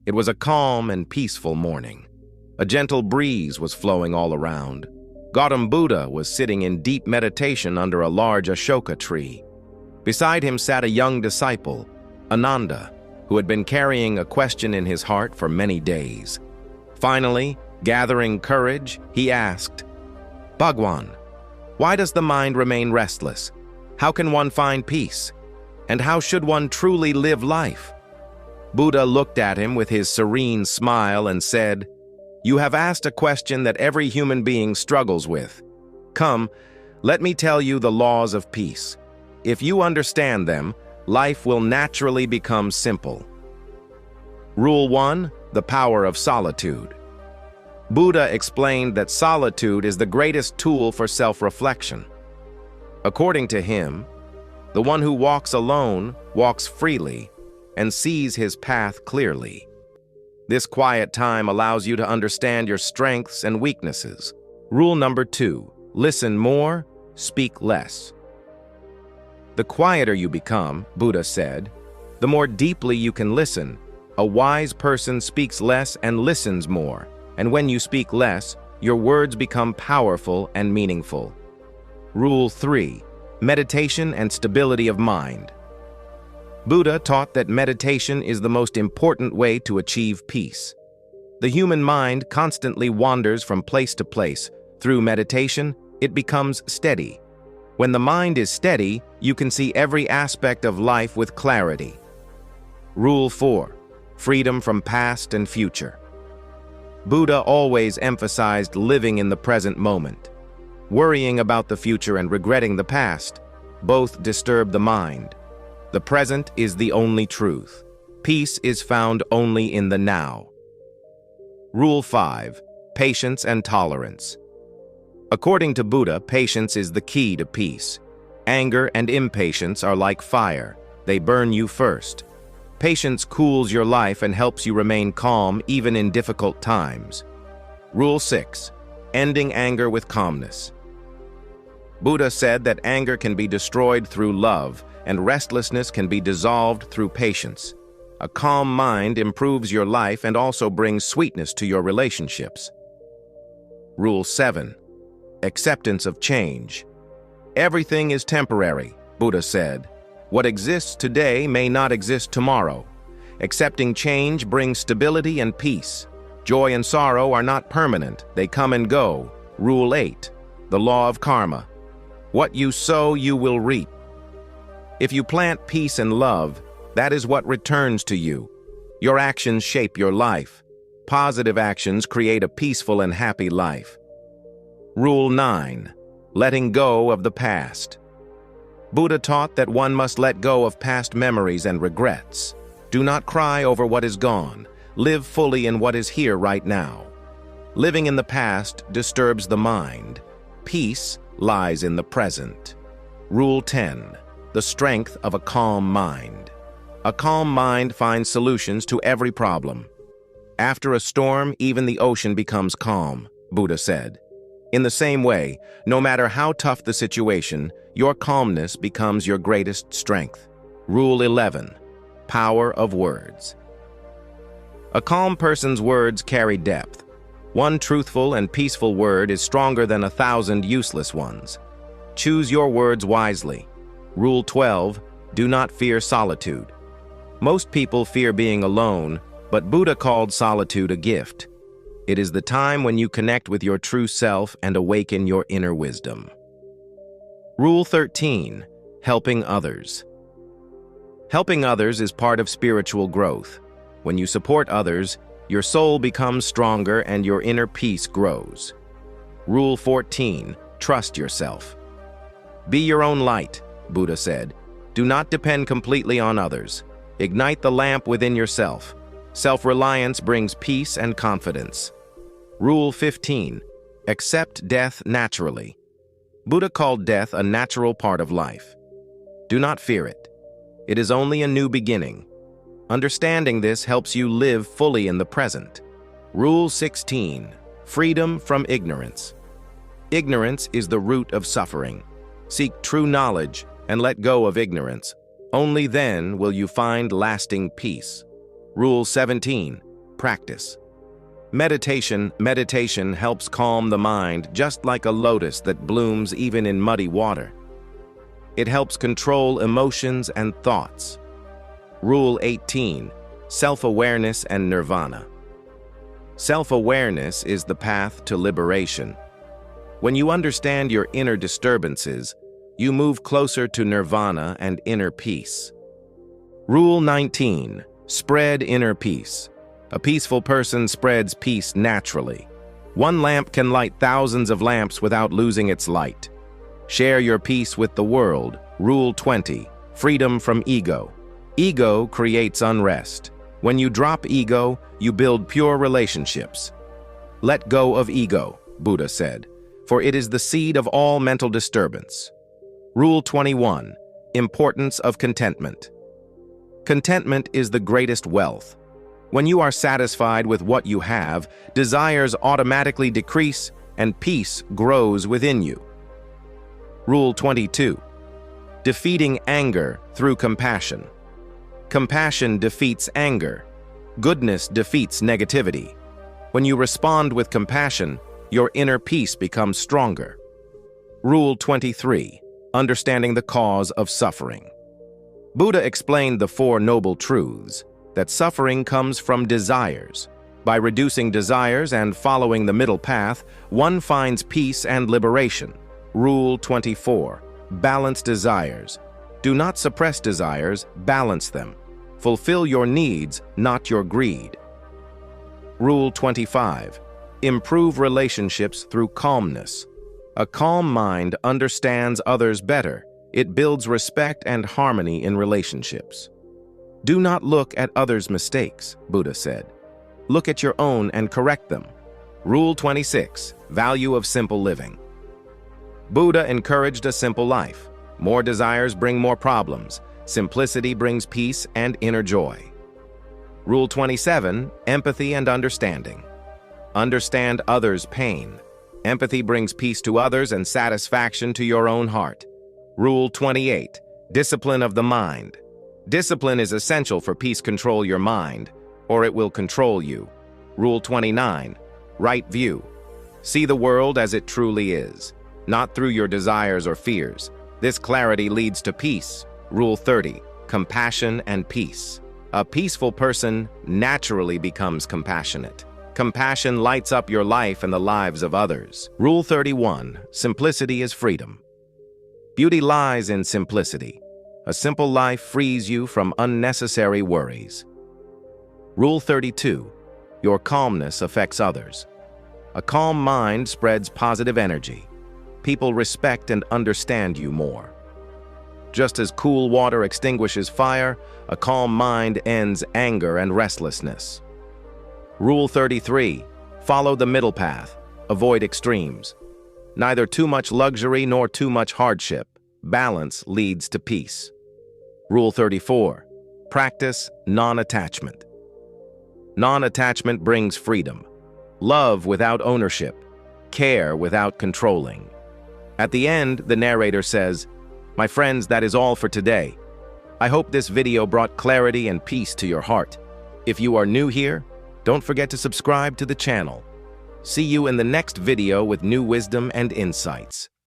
It was a calm and peaceful morning. A gentle breeze was flowing all around. Gautam Buddha was sitting in deep meditation under a large Ashoka tree. Beside him sat a young disciple, Ananda, who had been carrying a question in his heart for many days. Finally, gathering courage, he asked, "Bhagwan, why does the mind remain restless? How can one find peace? And how should one truly live life?" Buddha looked at him with his serene smile and said, "You have asked a question that every human being struggles with. Come, let me tell you the laws of peace. If you understand them, life will naturally become simple." Rule 1, the power of solitude. Buddha explained that solitude is the greatest tool for self-reflection. According to him, the one who walks alone walks freely and sees his path clearly. This quiet time allows you to understand your strengths and weaknesses. Rule number 2, listen more, speak less. The quieter you become, Buddha said, the more deeply you can listen. A wise person speaks less and listens more, and when you speak less, your words become powerful and meaningful. Rule 3, meditation and stability of mind. Buddha taught that meditation is the most important way to achieve peace. The human mind constantly wanders from place to place. Through meditation, it becomes steady. When the mind is steady, you can see every aspect of life with clarity. Rule 4, freedom from past and future. Buddha always emphasized living in the present moment. Worrying about the future and regretting the past both disturb the mind. The present is the only truth. Peace is found only in the now. Rule 5, patience and tolerance. According to Buddha, patience is the key to peace. Anger and impatience are like fire. They burn you first. Patience cools your life and helps you remain calm even in difficult times. Rule 6, ending anger with calmness. Buddha said that anger can be destroyed through love, and restlessness can be dissolved through patience. A calm mind improves your life and also brings sweetness to your relationships. Rule 7, acceptance of change. Everything is temporary, Buddha said. What exists today may not exist tomorrow. Accepting change brings stability and peace. Joy and sorrow are not permanent, they come and go. Rule 8, the law of karma. What you sow, you will reap. If you plant peace and love, that is what returns to you. Your actions shape your life. Positive actions create a peaceful and happy life. Rule 9, letting go of the past. Buddha taught that one must let go of past memories and regrets. Do not cry over what is gone. Live fully in what is here right now. Living in the past disturbs the mind. Peace lies in the present. Rule 10, the strength of a calm mind. A calm mind finds solutions to every problem. After a storm, even the ocean becomes calm, Buddha said. In the same way, no matter how tough the situation, your calmness becomes your greatest strength. Rule 11, power of words. A calm person's words carry depth. One truthful and peaceful word is stronger than 1,000 useless ones. Choose your words wisely. Rule 12, do not fear solitude. Most people fear being alone, but Buddha called solitude a gift. It is the time when you connect with your true self and awaken your inner wisdom. Rule 13, helping others. Helping others is part of spiritual growth. When you support others, your soul becomes stronger and your inner peace grows. Rule 14, trust yourself. Be your own light, Buddha said. Do not depend completely on others. Ignite the lamp within yourself. Self-reliance brings peace and confidence. Rule 15, accept death naturally. Buddha called death a natural part of life. Do not fear it. It is only a new beginning. Understanding this helps you live fully in the present. Rule 16, freedom from ignorance. Ignorance is the root of suffering. Seek true knowledge and let go of ignorance. Only then will you find lasting peace. Rule 17, Practice. Meditation helps calm the mind, just like a lotus that blooms even in muddy water. It helps control emotions and thoughts. Rule 18. Self-awareness and nirvana. Self-awareness is the path to liberation. When you understand your inner disturbances, you move closer to nirvana and inner peace. Rule 19. Spread inner peace. A peaceful person spreads peace naturally. One lamp can light thousands of lamps without losing its light. Share your peace with the world. Rule 20. Freedom from ego. Ego creates unrest. When you drop ego, you build pure relationships. Let go of ego, Buddha said, for it is the seed of all mental disturbance. Rule 21. Importance of contentment. Contentment is the greatest wealth. When you are satisfied with what you have, desires automatically decrease and peace grows within you. Rule 22. Defeating anger through compassion. Compassion defeats anger. Goodness defeats negativity. When you respond with compassion, your inner peace becomes stronger. Rule 23. Understanding the cause of suffering. Buddha explained the Four Noble Truths, that suffering comes from desires. By reducing desires and following the middle path, one finds peace and liberation. Rule 24. Balance desires. Do not suppress desires, balance them. Fulfill your needs, not your greed. Rule 25. Improve relationships through calmness. A calm mind understands others better. It builds respect and harmony in relationships. Do not look at others' mistakes, Buddha said. Look at your own and correct them. Rule 26. Value of simple living. Buddha encouraged a simple life. More desires bring more problems. Simplicity brings peace and inner joy. Rule 27. Empathy and understanding. Understand others' pain. Empathy brings peace to others and satisfaction to your own heart. Rule 28. Discipline of the mind. Discipline is essential for peace. Control your mind, or it will control you. Rule 29. Right view. See the world as it truly is, not through your desires or fears. This clarity leads to peace. Rule 30. Compassion and peace. A peaceful person naturally becomes compassionate. Compassion lights up your life and the lives of others. Rule 31. Simplicity is freedom. Beauty lies in simplicity. A simple life frees you from unnecessary worries. Rule 32. Your calmness affects others. A calm mind spreads positive energy. People respect and understand you more. Just as cool water extinguishes fire, a calm mind ends anger and restlessness. Rule 33. Follow the middle path. Avoid extremes. Neither too much luxury nor too much hardship. Balance leads to peace. Rule 34. Practice non-attachment. Non-attachment brings freedom. Love without ownership. Care without controlling. At the end, the narrator says, "My friends, that is all for today. I hope this video brought clarity and peace to your heart. If you are new here, don't forget to subscribe to the channel. See you in the next video with new wisdom and insights."